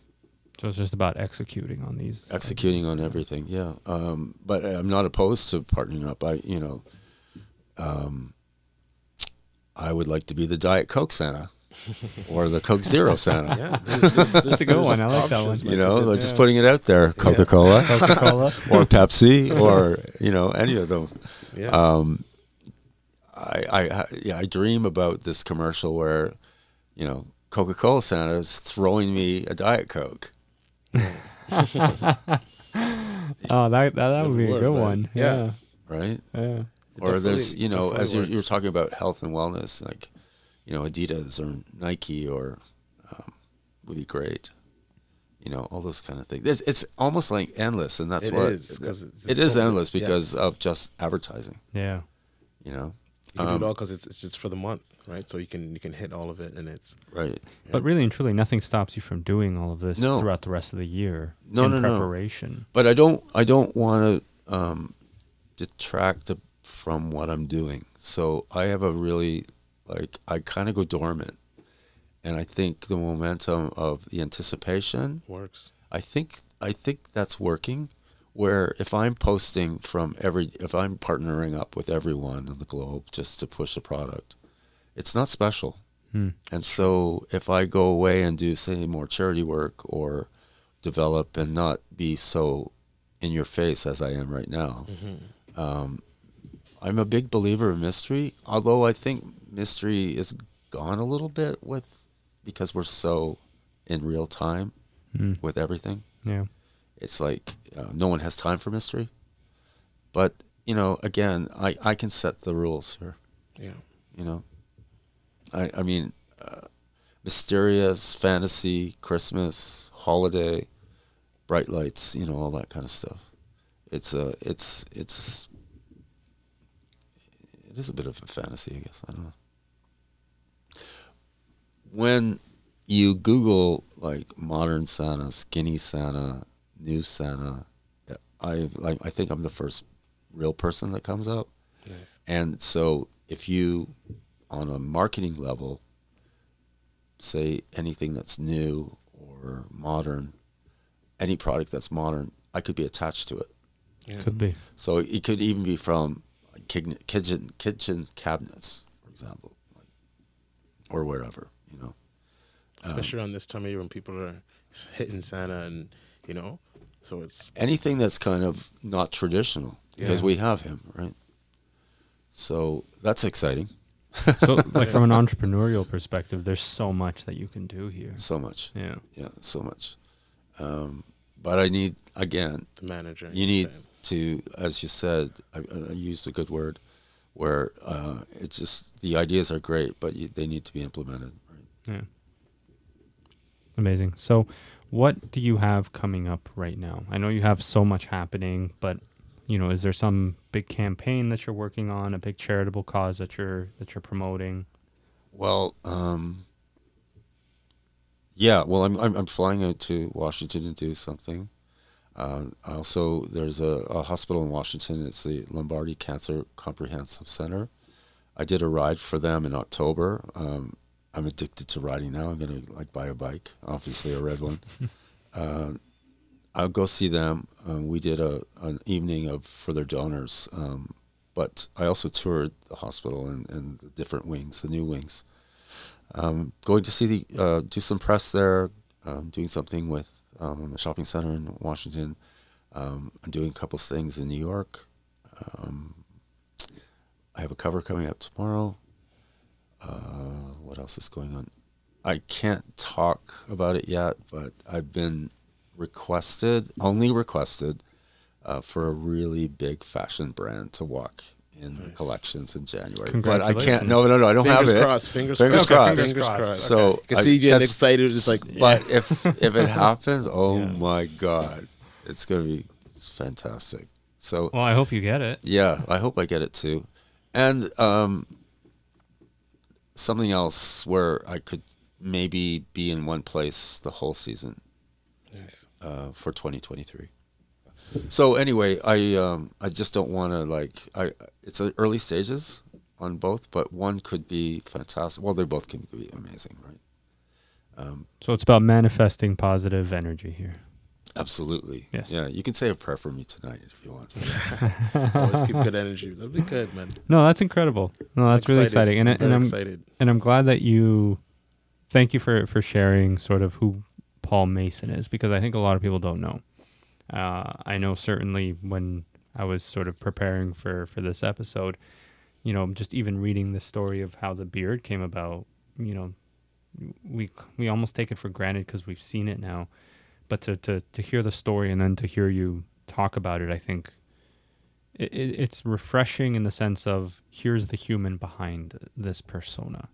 So it's just about executing on these. Executing on everything, yeah. But I'm not opposed to partnering up. I would like to be the Diet Coke Santa. Or the Coke Zero Santa. Yeah, that's a good one. I like that one. Just putting it out there. Coca-Cola, or Pepsi, or any of them. Yeah. I dream about this commercial where, Coca-Cola Santa is throwing me a Diet Coke. Oh, that would be a good one. Yeah. Right. Yeah. Or there's as you're talking about health and wellness, like. Adidas or Nike or would be great. all those kind of things. It's almost like endless, and that's It what is, 'cause it's it is so endless good. Yeah. because of just advertising. Yeah. You can do it all because it's just for the month, right? So you can hit all of it, and it's Right. But really and truly, nothing stops you from doing all of this No. throughout the rest of the year No, in no, no. preparation. But I don't want to detract from what I'm doing. So I have a really I kind of go dormant, and I think the momentum of the anticipation. works. I think that's working. Where if I'm posting if I'm partnering up with everyone on the globe just to push a product, it's not special. And so if I go away and do, say, more charity work or develop and not be so in your face as I am right now, I'm a big believer in mystery, although I think mystery is gone a little bit because we're so in real time with everything. Yeah. It's like no one has time for mystery. But, again, I can set the rules here. Yeah. I mean, mysterious, fantasy, Christmas, holiday, bright lights, all that kind of stuff. It is a bit of a fantasy, I guess. I don't know. When you Google modern Santa, skinny Santa, new Santa, I think I'm the first real person that comes up. Nice. And so if you, on a marketing level, say anything that's new or modern, any product that's modern, I could be attached to it. Yeah. Could be. So it could even be from kitchen cabinets, for example, or wherever, Especially around this time of year when people are hitting Santa and, so it's anything that's kind of not traditional because we have him, right? So that's exciting. So, from an entrepreneurial perspective, there's so much that you can do here. So much. Yeah. Yeah, so much. But I need, again, the manager. you need to, as you said, I used a good word, where it's just, the ideas are great, but they need to be implemented. Right? Yeah. Amazing. So what do you have coming up right now? I know you have so much happening, but is there some big campaign that you're working on, a big charitable cause that you're promoting? Well, yeah. Well, I'm flying out to Washington to do something. Also, there's a hospital in Washington. It's the Lombardi Cancer Comprehensive Center. I did a ride for them in October. I'm addicted to riding now. I'm gonna buy a bike, obviously a red one. I'll go see them. We did an evening for their donors, but I also toured the hospital and the different wings, the new wings. Going to see do some press there. Doing something with a shopping center in Washington. I'm doing a couple things in New York. I have a cover coming up tomorrow. What else is going on? I can't talk about it yet, but I've been only requested for a really big fashion brand to walk in the collections in January. But I can't. No, I don't have it. Fingers crossed. crossed. Fingers crossed. So I can see you getting excited. It's But if it happens, my God, it's gonna be fantastic. So Well, I hope you get it. yeah, I hope I get it too. And something else where I could maybe be in one place the whole season. Nice. For 2023. So anyway, I just don't want to it's early stages on both, but one could be fantastic. Well, they both can be amazing, right? So it's about manifesting positive energy here. Absolutely. Yes. Yeah, you can say a prayer for me tonight if you want. Always keep good energy. That'll be good, man. No, that's incredible. No, that's really exciting. And I'm excited. And I'm glad that thank you for sharing sort of who Paul Mason is, because I think a lot of people don't know. I know certainly when I was sort of preparing for this episode, just even reading the story of how the beard came about, we almost take it for granted because we've seen it now. But to hear the story and then to hear you talk about it, I think it's refreshing in the sense of here's the human behind this persona.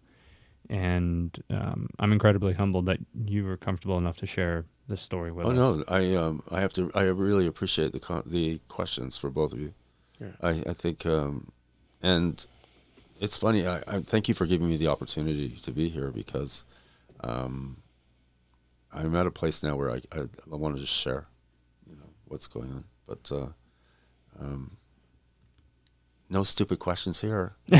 And I'm incredibly humbled that you were comfortable enough to share this story with us. No, I really appreciate the questions for both of you. Yeah. I think, and it's funny. I thank you for giving me the opportunity to be here, because I'm at a place now where I want to just share, what's going on. But no stupid questions here. No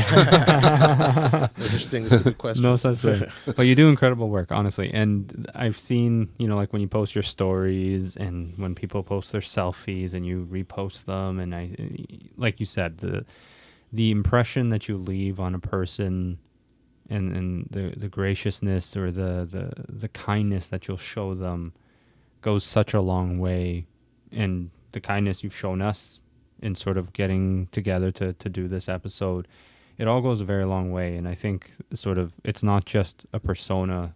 such thing as stupid questions. No such thing. But you do incredible work, honestly. And I've seen, like when you post your stories and when people post their selfies and you repost them, and like you said, the impression that you leave on a person and the graciousness or the kindness that you'll show them goes such a long way. And the kindness you've shown us in sort of getting together to do this episode, it all goes a very long way. And I think sort of it's not just a persona.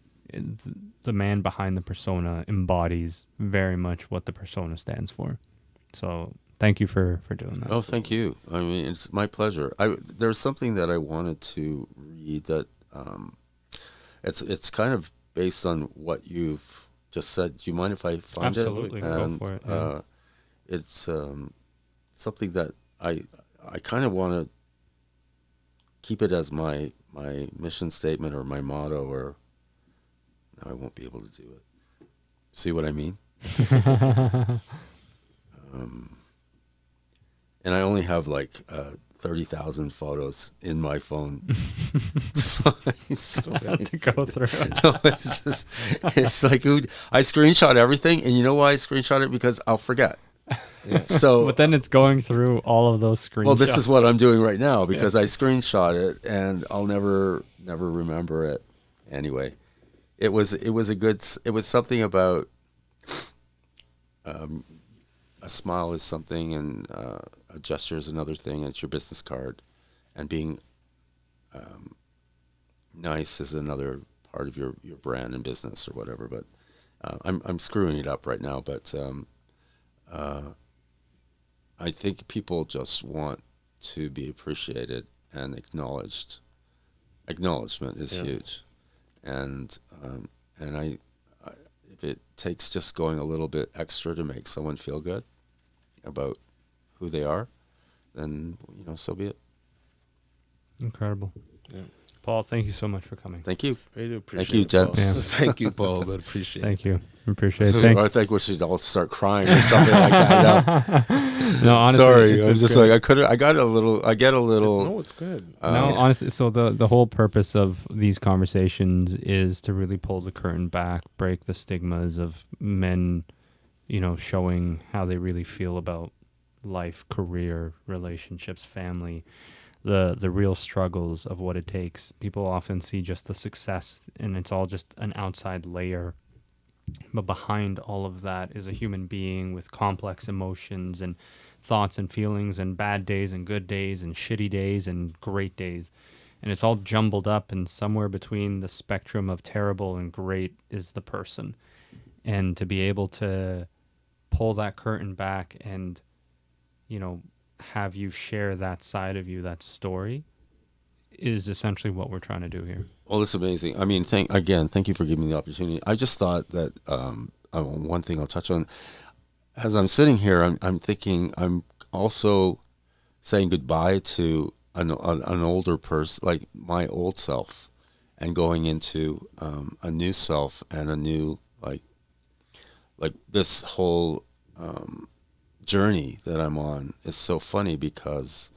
The man behind the persona embodies very much what the persona stands for. So thank you for doing that. Oh, thank you. I mean, it's my pleasure. There's something that I wanted to read that it's kind of based on what you've just said. Do you mind if I find Absolutely. it? Go for it. Yeah. It's something that I kind of want to keep it as my mission statement or my motto, or no, I won't be able to do it. See what I mean? And I only have like 30,000 photos in my phone. It's to go through. No, it's like I screenshot everything, and you know why I screenshot it? Because I'll forget. Yeah. So, but then it's going through all of those screenshots. Well, this is what I'm doing right now, because I screenshot it and I'll never remember it. Anyway, it was something about a smile is something, and a gesture is another thing. And it's your business card, and being nice is another part of your brand and business or whatever. But I'm screwing it up right now. But I think people just want to be appreciated and acknowledged. Acknowledgement is huge, and I if it takes just going a little bit extra to make someone feel good about who they are, then so be it. Incredible. Yeah. Paul, thank you so much for coming. Tk you. Really do appreciate Thank you, it, gents. Paul. Thank you, Paul. But appreciate it. Thank you. Appreciate it. I think we should all start crying or something like that. No, honestly, sorry. I'm it's just good. like I get a little. No, it's good. No, honestly, so the whole purpose of these conversations is to really pull the curtain back, break the stigmas of men, showing how they really feel about life, career, relationships, family, the real struggles of what it takes. People often see just the success, and it's all just an outside layer. But behind all of that is a human being with complex emotions and thoughts and feelings, and bad days and good days and shitty days and great days. And it's all jumbled up, and somewhere between the spectrum of terrible and great is the person. And to be able to pull that curtain back and, have you share that side of you, that story, is essentially what we're trying to do here. Well, it's amazing. I mean, thank you for giving me the opportunity. I just thought that one thing I'll touch on, as I'm sitting here, I'm thinking I'm also saying goodbye to an older person, like my old self, and going into a new self and a new like this whole journey that I'm on is so funny, because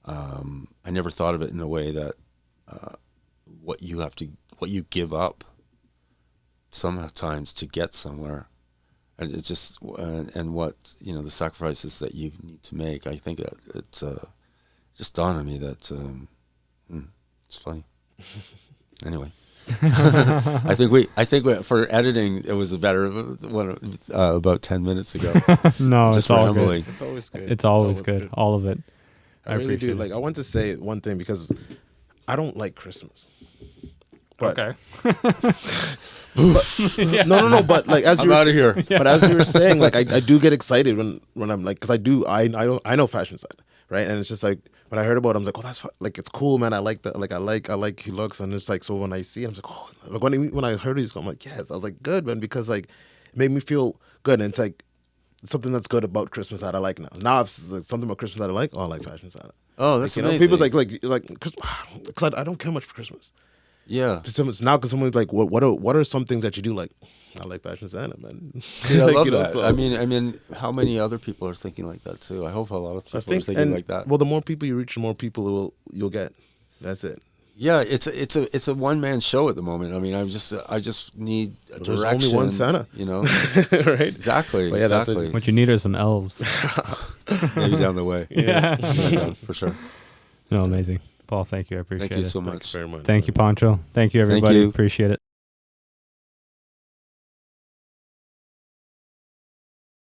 I never thought of it in a way that what you give up sometimes to get somewhere, and it's just and what the sacrifices that you need to make. I think that it's just dawned on me that it's funny. Anyway. I think for editing it was a better one about 10 minutes ago. No, just it's all rambling. good. It's always good. It's always good. All of it. I really do. appreciate it. Like, I want to say one thing, because I don't like Christmas. But, Okay. No. But like, as I'm out of here. But as you were saying, like, I do get excited when I'm like, because I know fashion side, right? And it's just like when I heard about it, I was like, oh, that's like, it's cool, man. I like that. Like, I like he looks, and it's like, so when I see it, I was like, oh, like when I heard it, I'm like, yes. I was like, good, man, because like it made me feel good, and it's like something that's good about Christmas that I like now. Now, if it's like something about Christmas that I like, oh, I like Fashion Santa. Oh, that's like, amazing. People's like, because I don't care much for Christmas. Yeah. Now, because someone's like, what are some things that you do? Like, I like Fashion Santa, man. See, I Like, love you know, that. so- I mean, how many other people are thinking like that too? I hope a lot of people are thinking like that. Well, the more people you reach, the more people you'll get. That's it. Yeah, it's a one man show at the moment. I mean, I just need a There's direction. only one Santa, you know. right? Exactly. But yeah, that's exactly. it. What you need are some elves. Maybe down the way. Yeah. Yeah, for sure. No, amazing. Paul, thank you. I appreciate Thank you it. so Thank much. you very much. Thank you, Poncho. Thank you, everybody. you. Appreciate it.